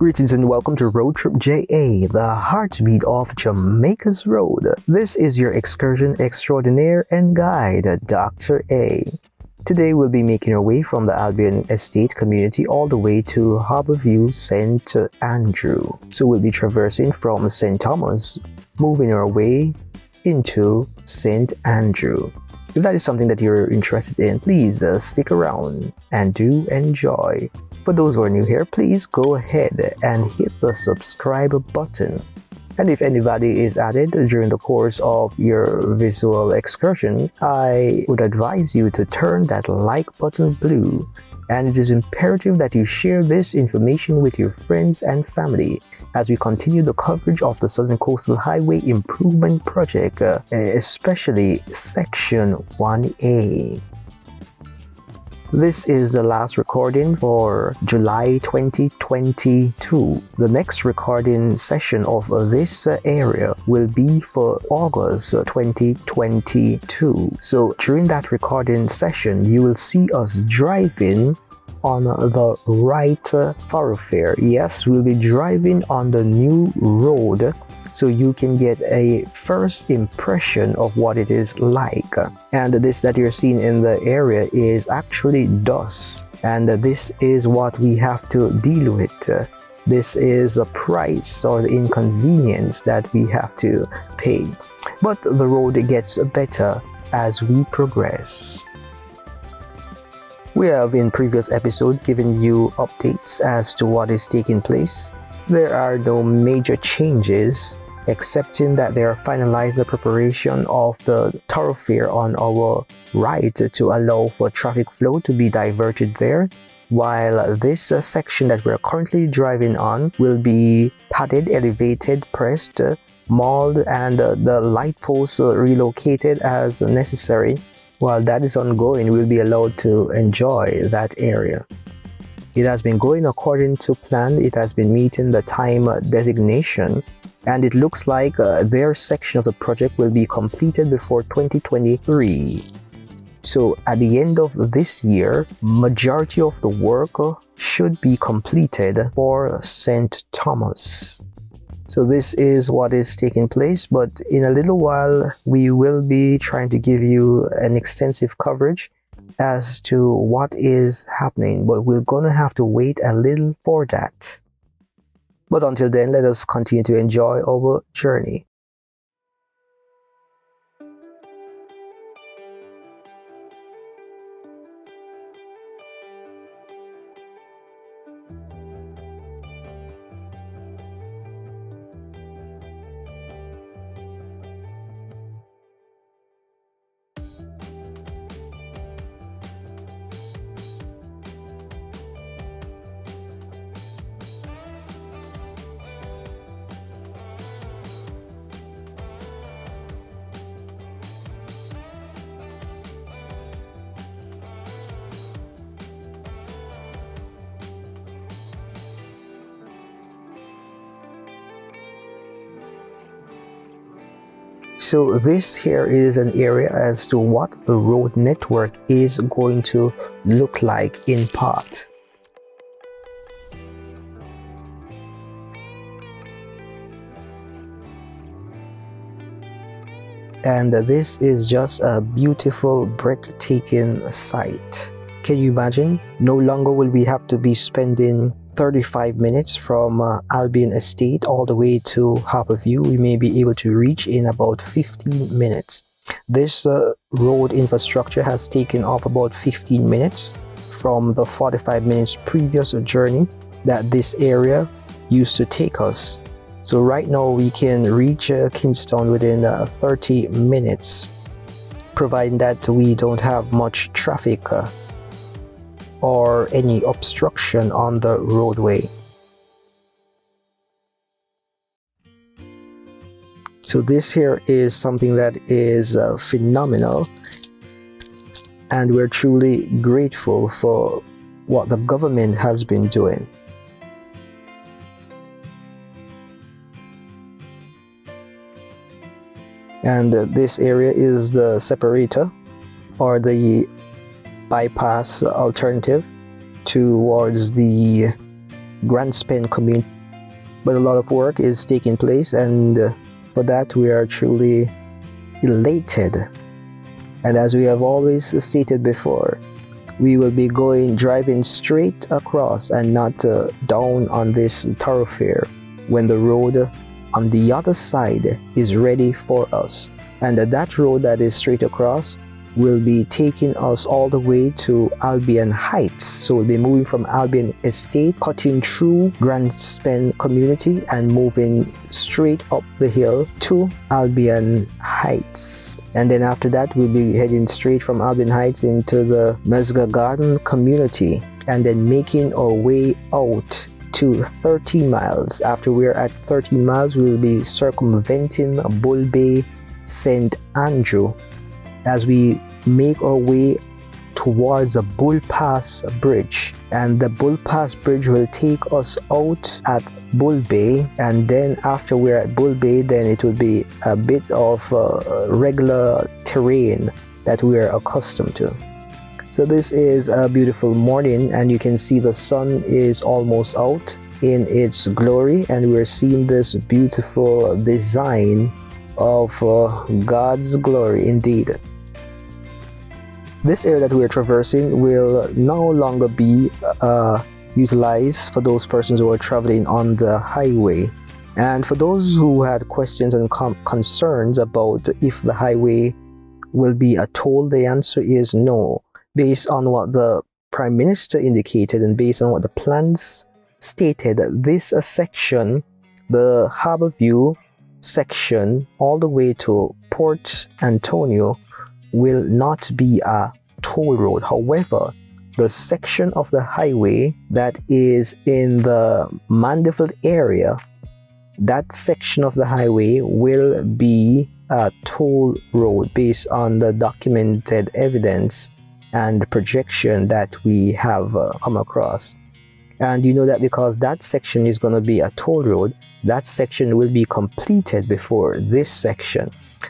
Greetings and welcome to RoadTripja, the heartbeat of Jamaica's road. This is your excursion extraordinaire and guide, Dr. A. Today we'll be making our way from the Albion estate community all the way to Harborview, St. Andrew. So we'll be traversing from St. Thomas, moving our way into St. Andrew. If that is something that you're interested in, please stick around and do enjoy. For those who are new here, please go ahead and hit the subscribe button. And if anybody is added during the course of your visual excursion, I would advise you to turn that like button blue. And it is imperative that you share this information with your friends and family as we continue the coverage of the Southern Coastal Highway Improvement Project, especially Section 1A. This is the last recording for July 2022. The next recording session of this area will be for August 2022. So during that recording session, you will see us driving on the right thoroughfare. Yes, we'll be driving on the new road, so you can get a first impression of what it is like. And this that you're seeing in the area is actually dust, and this is what we have to deal with. This is the price or the inconvenience that we have to pay. But the road gets better as we progress. We have in previous episodes given you updates as to what is taking place. There are no major changes, excepting that they are finalizing the preparation of the thoroughfare on our right to allow for traffic flow to be diverted there, while this section that we're currently driving on will be padded, elevated, pressed, mauled, and the light posts relocated as necessary. While that is ongoing, we'll be allowed to enjoy that area. It has been going according to plan. It has been meeting the time designation, and it looks like their section of the project will be completed before 2023. So at the end of this year, majority of the work should be completed for St. Thomas. So this is what is taking place, but in a little while we will be trying to give you an extensive coverage as to what is happening, but we're gonna have to wait a little for that. But until then, let us continue to enjoy our journey. So this here is an area as to what the road network is going to look like in part. And this is just a beautiful, breathtaking sight. Can you imagine? No longer will we have to be spending 35 minutes from Albion Estate all the way to Harborview. We may be able to reach in about 15 minutes. This road infrastructure has taken off about 15 minutes from the 45 minutes previous journey that this area used to take us. So right now we can reach Kingston within 30 minutes, providing that we don't have much traffic or any obstruction on the roadway. So this here is something that is phenomenal, and we're truly grateful for what the government has been doing. And this area is the separator or the bypass alternative towards the grand spend community. But a lot of work is taking place, and for that we are truly elated. And as we have always stated before, we will be driving straight across and not down on this thoroughfare when the road on the other side is ready for us. And that road that is straight across will be taking us all the way to Albion Heights. So we'll be moving from Albion Estate, cutting through Grand Spend community and moving straight up the hill to Albion Heights. And then after that, we'll be heading straight from Albion Heights into the Mesga Garden community and then making our way out to 13 miles. After we're at 13 miles, we'll be circumventing Bull Bay St. Andrew as we make our way towards the Bull Pass Bridge. And the Bull Pass Bridge will take us out at Bull Bay, and then after we're at Bull Bay, then it will be a bit of regular terrain that we are accustomed to. So this is a beautiful morning, and you can see the sun is almost out in its glory, and we're seeing this beautiful design of God's glory indeed. This area that we are traversing will no longer be utilized for those persons who are traveling on the highway. And for those who had questions and concerns about if the highway will be a toll, the answer is no. Based on what the Prime Minister indicated and based on what the plans stated, this section, the Harborview section all the way to Port Antonio, will not be a toll road. However, the section of the highway that is in the Mandeville area, that section of the highway will be a toll road based on the documented evidence and projection that we have come across. And you know that because that section is going to be a toll road, that section will be completed before this section.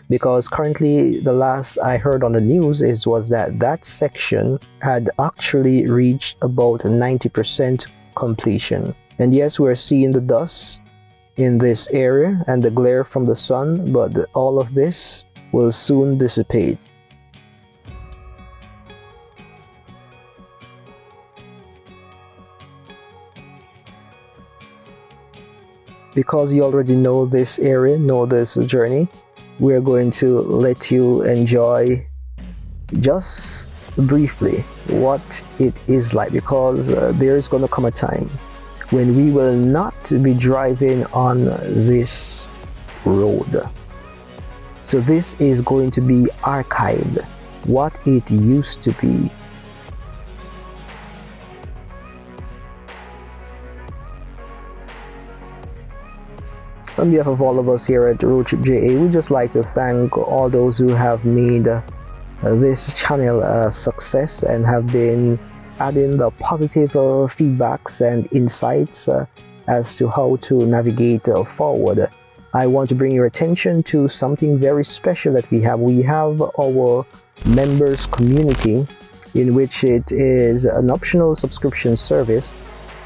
Because currently, the last I heard on the news was that section had actually reached about 90% completion. And yes, we're seeing the dust in this area and the glare from the sun, but all of this will soon dissipate. Because you already know this area, know this journey, we're going to let you enjoy just briefly what it is like, because there's going to come a time when we will not be driving on this road. So this is going to be archived, what it used to be. On behalf of all of us here at RoadTripja, we'd just like to thank all those who have made this channel a success and have been adding the positive feedbacks and insights as to how to navigate forward. I want to bring your attention to something very special that we have. We have our members community, in which it is an optional subscription service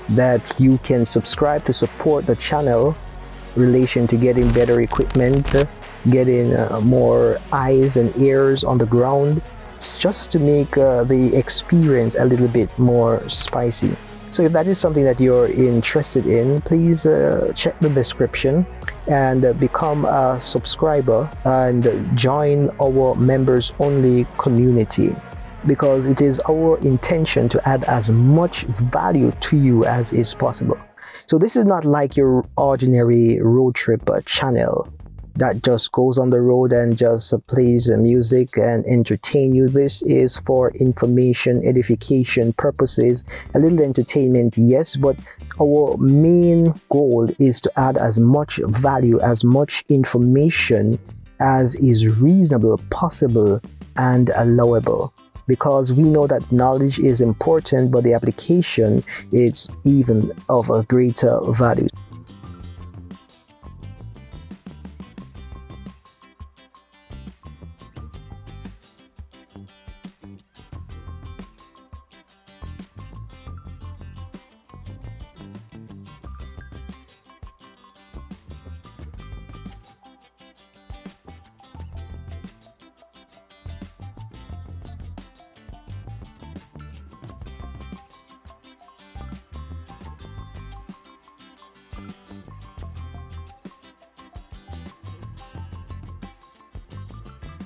that you can subscribe to support the channel relation to getting better equipment, getting more eyes and ears on the ground, just to make the experience a little bit more spicy. So if that is something that you're interested in, please check the description and become a subscriber and join our members only community, because it is our intention to add as much value to you as is possible. So this is not like your ordinary road trip channel that just goes on the road and just plays music and entertain you. This is for information, edification purposes, a little entertainment, yes, but our main goal is to add as much value, as much information as is reasonable, possible, and allowable. Because we know that knowledge is important, but the application is even of a greater value.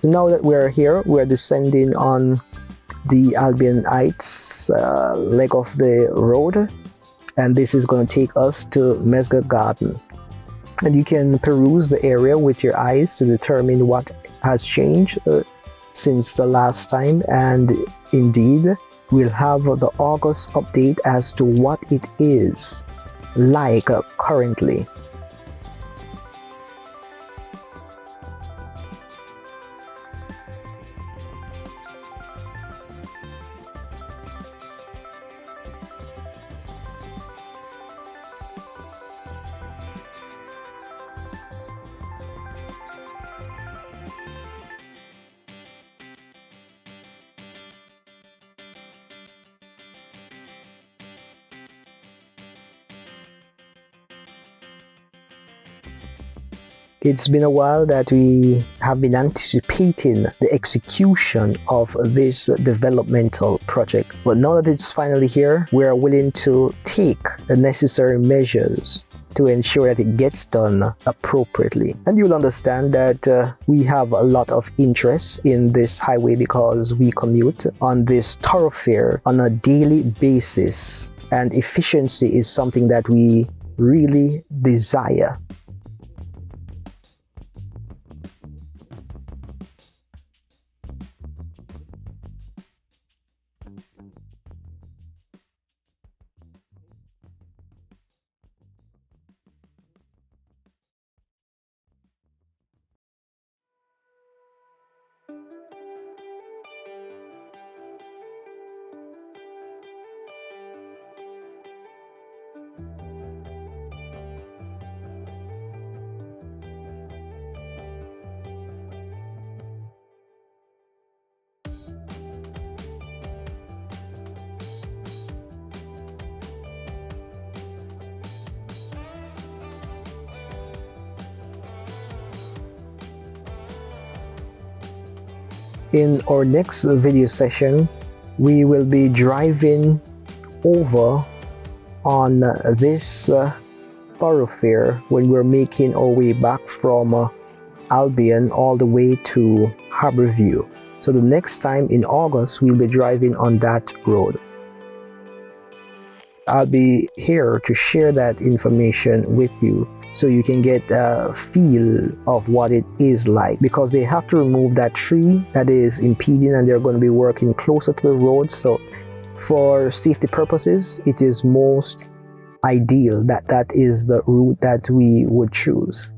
So now that we're here, we're descending on the Albion Heights leg of the road, and this is going to take us to Mesga Garden. And you can peruse the area with your eyes to determine what has changed since the last time, and indeed we'll have the August update as to what it is like currently. It's been a while that we have been anticipating the execution of this developmental project. But now that it's finally here, we are willing to take the necessary measures to ensure that it gets done appropriately. And you'll understand that we have a lot of interest in this highway because we commute on this thoroughfare on a daily basis. And efficiency is something that we really desire. In our next video session, we will be driving over on this thoroughfare when we're making our way back from Albion all the way to Harborview. So the next time in August, we'll be driving on that road. I'll be here to share that information with you so you can get a feel of what it is like, because they have to remove that tree that is impeding and they're going to be working closer to the road. So for safety purposes, it is most ideal that that is the route that we would choose.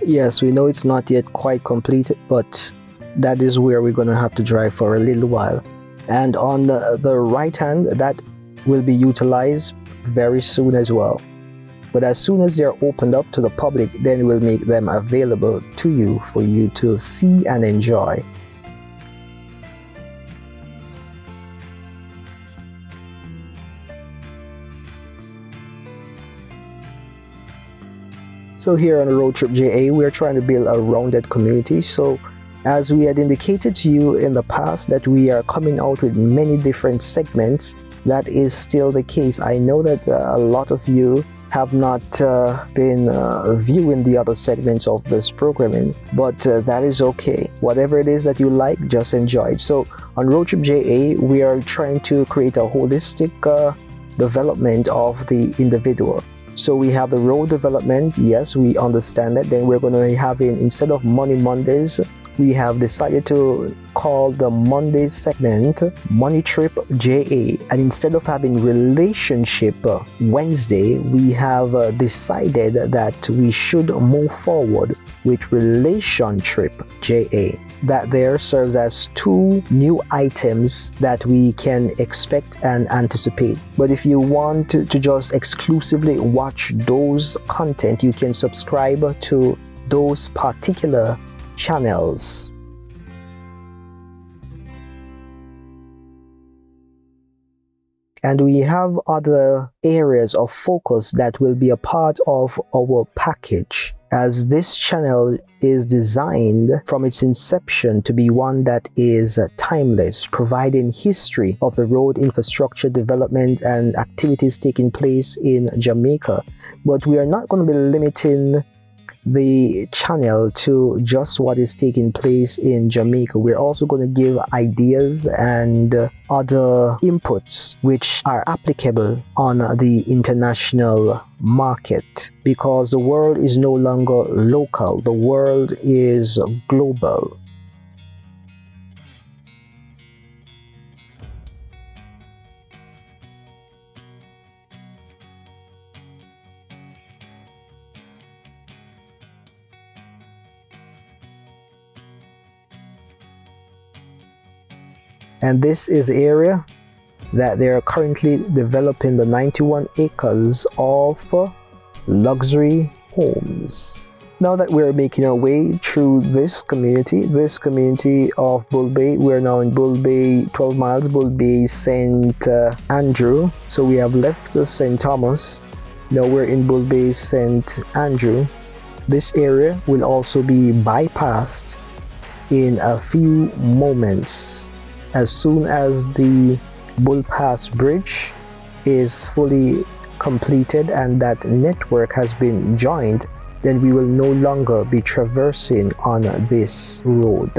Yes, we know it's not yet quite completed, but that is where we're going to have to drive for a little while. And on the right hand, that will be utilized very soon as well. But as soon as they're opened up to the public, then we'll make them available to you for you to see and enjoy. So here on RoadTripja, we are trying to build a rounded community. So as we had indicated to you in the past that we are coming out with many different segments, that is still the case. I know that a lot of you have not been viewing the other segments of this programming, but that is okay. Whatever it is that you like, just enjoy it. So on RoadTripja, we are trying to create a holistic development of the individual. So we have the road development, yes, we understand that. Then we're going to be having, instead of Money Mondays, we have decided to call the Monday segment RoadTripja. And instead of having Relationship Wednesday, we have decided that we should move forward with Relation Trip JA. That there serves as two new items that we can expect and anticipate. But if you want to just exclusively watch those content, you can subscribe to those particular channels. And we have other areas of focus that will be a part of our package, as this channel is designed from its inception to be one that is timeless, providing history of the road infrastructure development and activities taking place in Jamaica. But we are not going to be limiting the channel to just what is taking place in Jamaica. We're also going to give ideas and other inputs which are applicable on the international market, because the world is no longer local, the world is global. And this is the area that they are currently developing, the 91 acres of luxury homes. Now that we're making our way through this community of Bull Bay, we're now in Bull Bay, 12 miles, Bull Bay, St. Andrew. So we have left St. Thomas. Now we're in Bull Bay, St. Andrew. This area will also be bypassed in a few moments. As soon as the Bull Pass Bridge is fully completed and that network has been joined, then we will no longer be traversing on this road.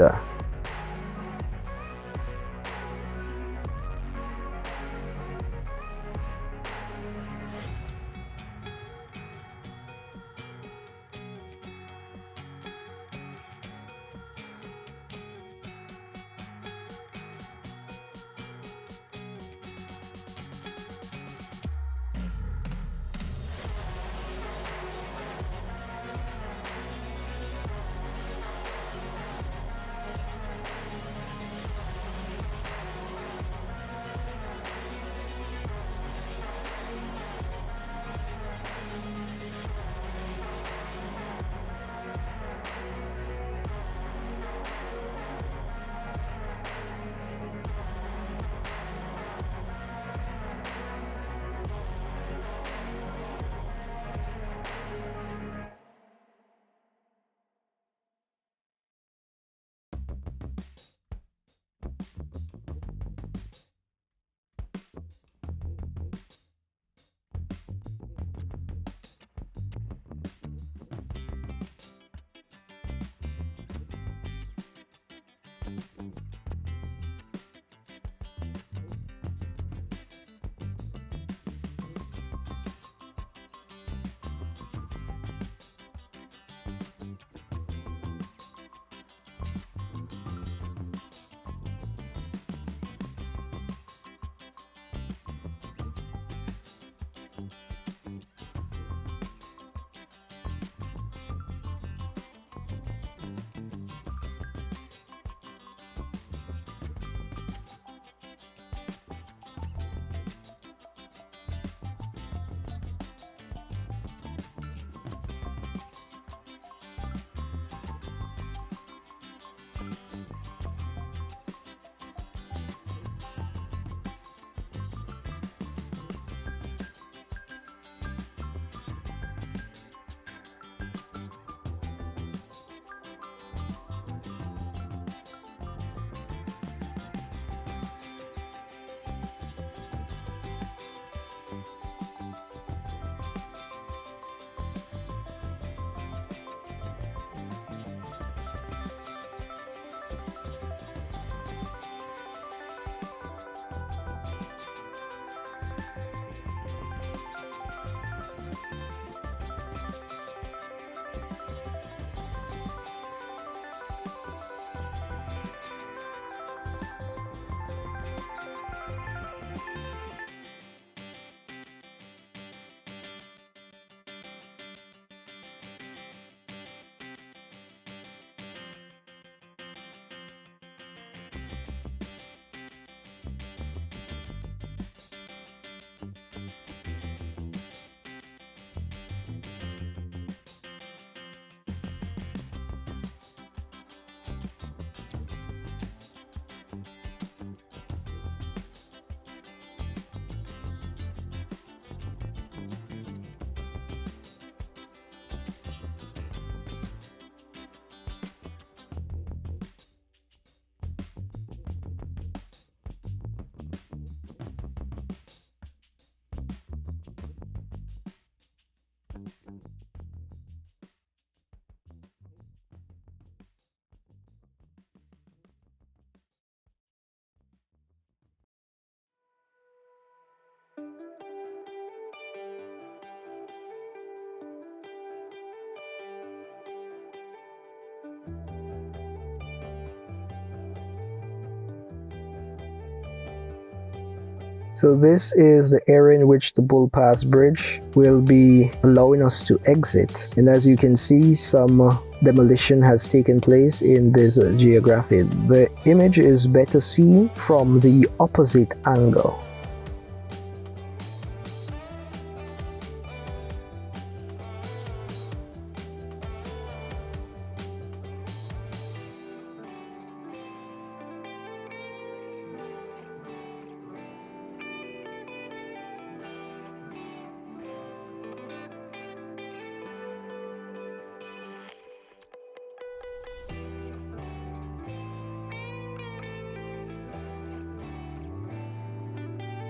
So this is the area in which the Bull Pass Bridge will be allowing us to exit. And as you can see, some demolition has taken place in this geography. The image is better seen from the opposite angle.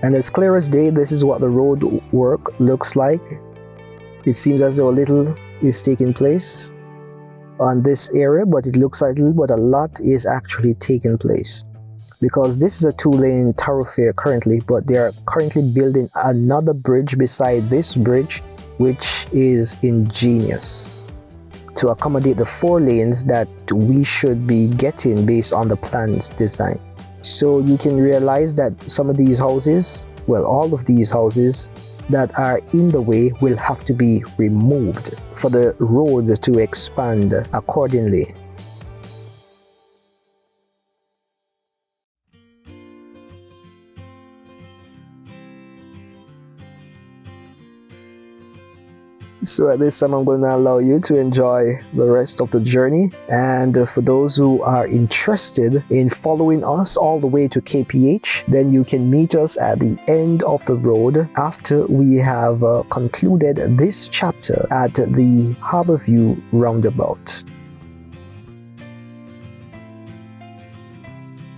And as clear as day, this is what the road work looks like. It seems as though a little is taking place on this area, but it looks like little, but a lot is actually taking place. Because this is a 2-lane thoroughfare currently, but they are currently building another bridge beside this bridge, which is ingenious to accommodate the 4 lanes that we should be getting based on the plan's design. So you can realize that some of these houses, well, all of these houses that are in the way will have to be removed for the road to expand accordingly. So at this time, I'm going to allow you to enjoy the rest of the journey. And for those who are interested in following us all the way to KPH, then you can meet us at the end of the road after we have concluded this chapter at the Harborview roundabout.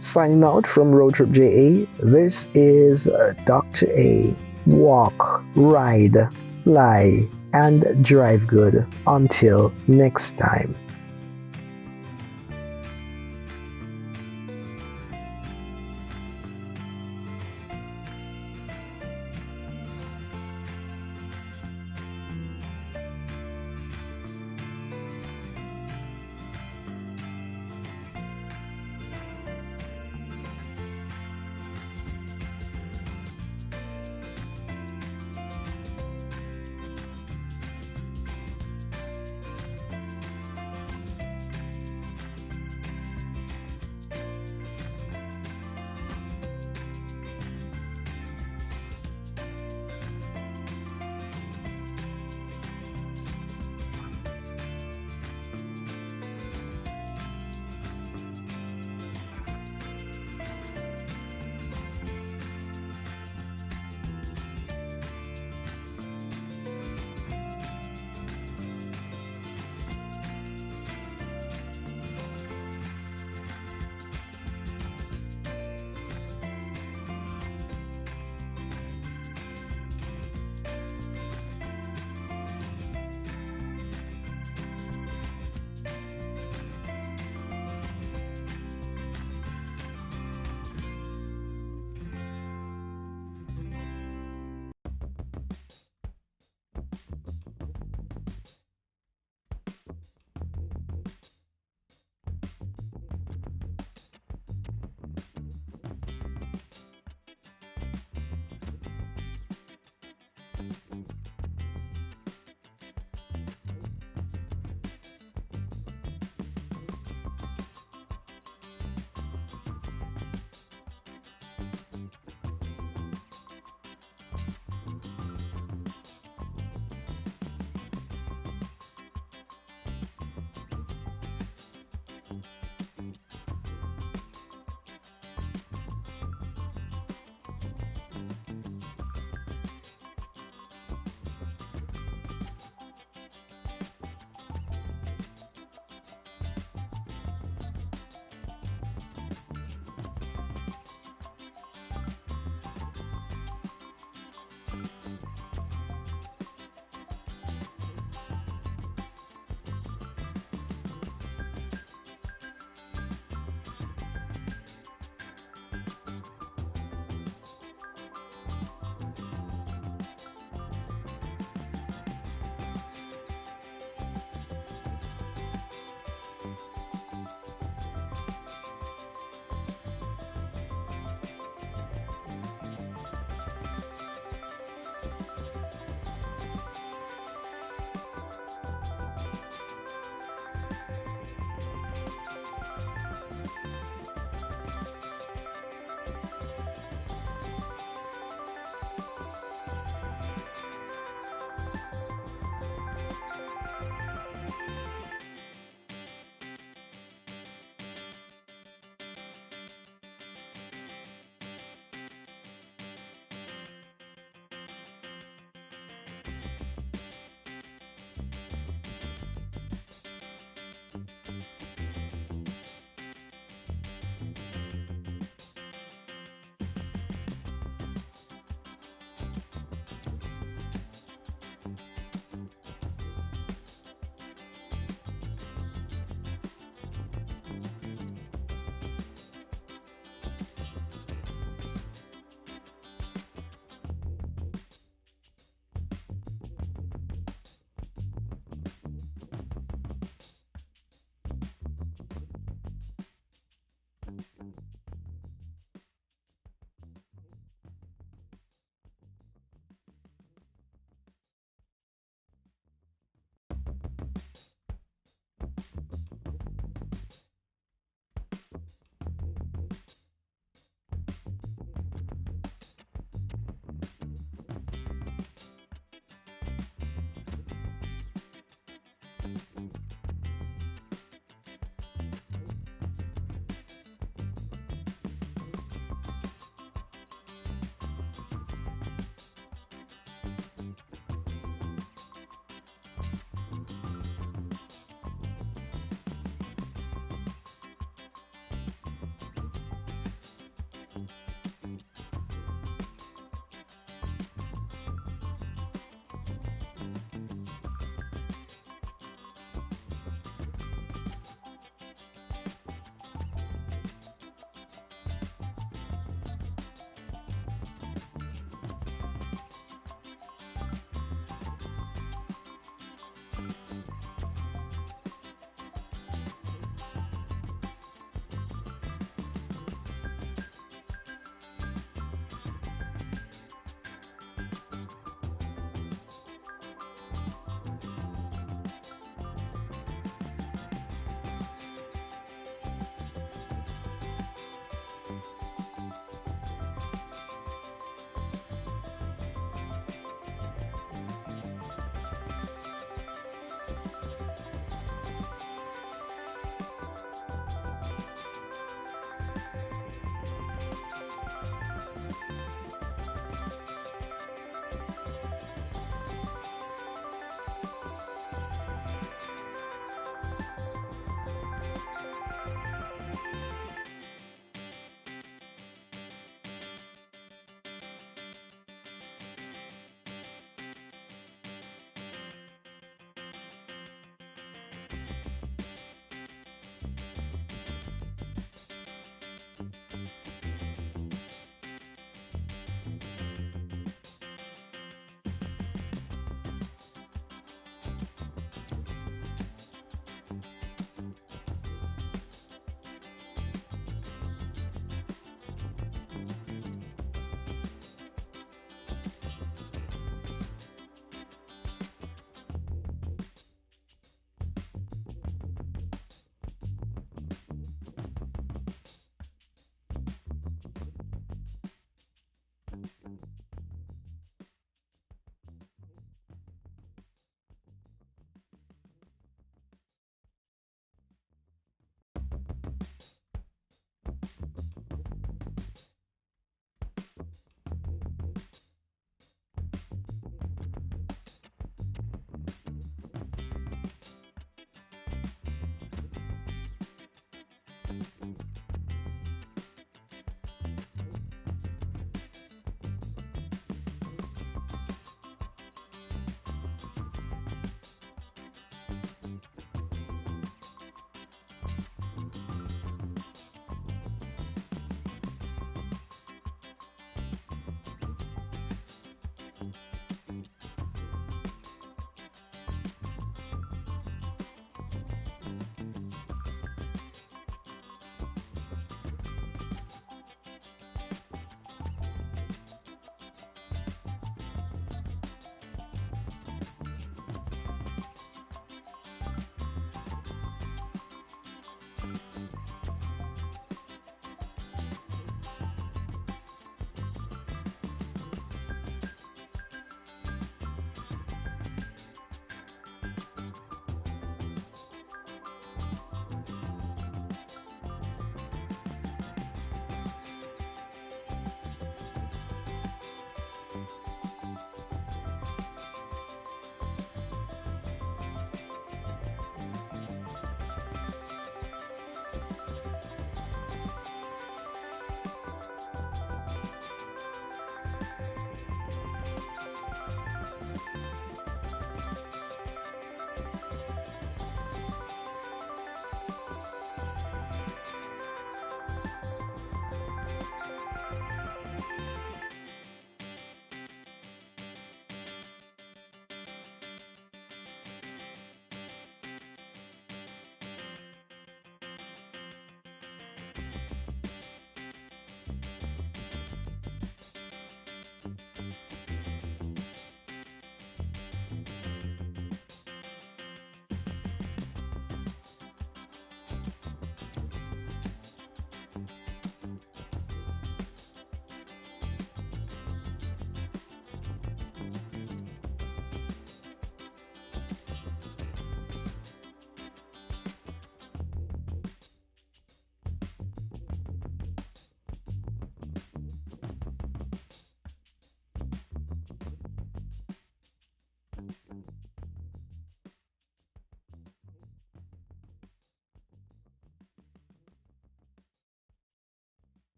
Signing out from RoadTripja, this is Dr. A. Walk, ride, fly, and drive good. Until next time.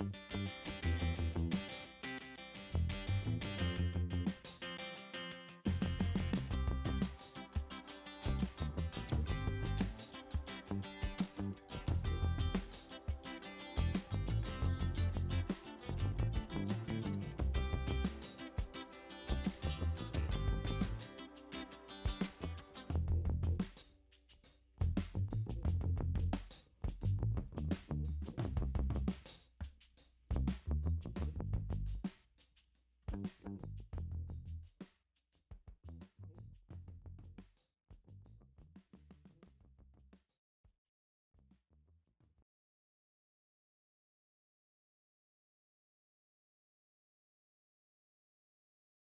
Thank you.